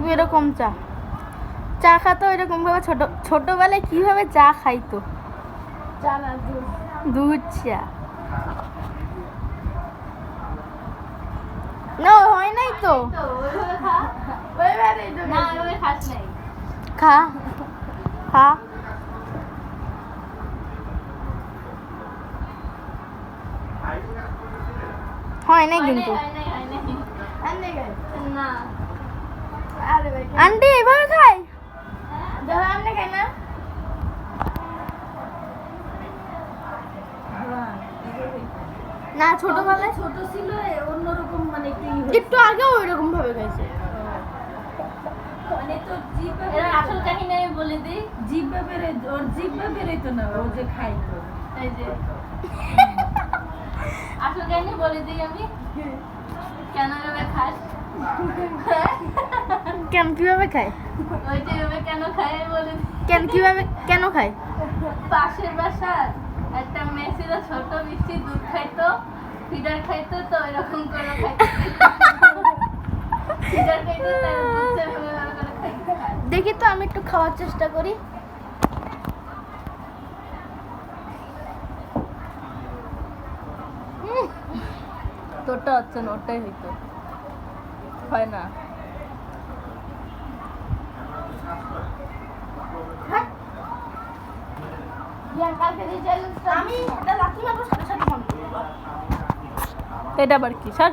এরকম চা চা খাতো এরকম ভাবে ছোটবেলায় কিভাবে চা খাইতো চা না দুধ দুধ চা না হয় নাই তো ওইভাবে খা ওইভাবে না ওইভাবে খাস নাই খা খা হয় নাই কিন্তু না আন্টি এভাবে খায় দেখো আমনে খাই না না ছোটবেলায় ছোট ছিল অন্যরকম মানে একটু আগেও ওইরকম ভাবে খাইছে মানে তো এর আসল কাহিনী আমি বলে দিই জিভা বেরে ওর জিভা বেরোইতো না ও যে খাইতো এই যে আসল কাহিনী বলে দিই আমি কেন এভাবে খাস কেন কিভাবে খায় ওই যে এভাবে কেন খায় বলে দিই কেন কিভাবে কেন খায় পাশের বাসার একটা মেয়েছিলো ছোট মিষ্টি দুধ খাইতো ফিডার খাইতো তো এরকম করে খাইতো ফিডার খাইতো তার দুধ চেপে করে খাইতো দেখি তো আমি একটু খাওয়ার চেষ্টা করি তোরটা হচ্ছে না ওটাই হইতো হয় না এটা আবার কি স্যার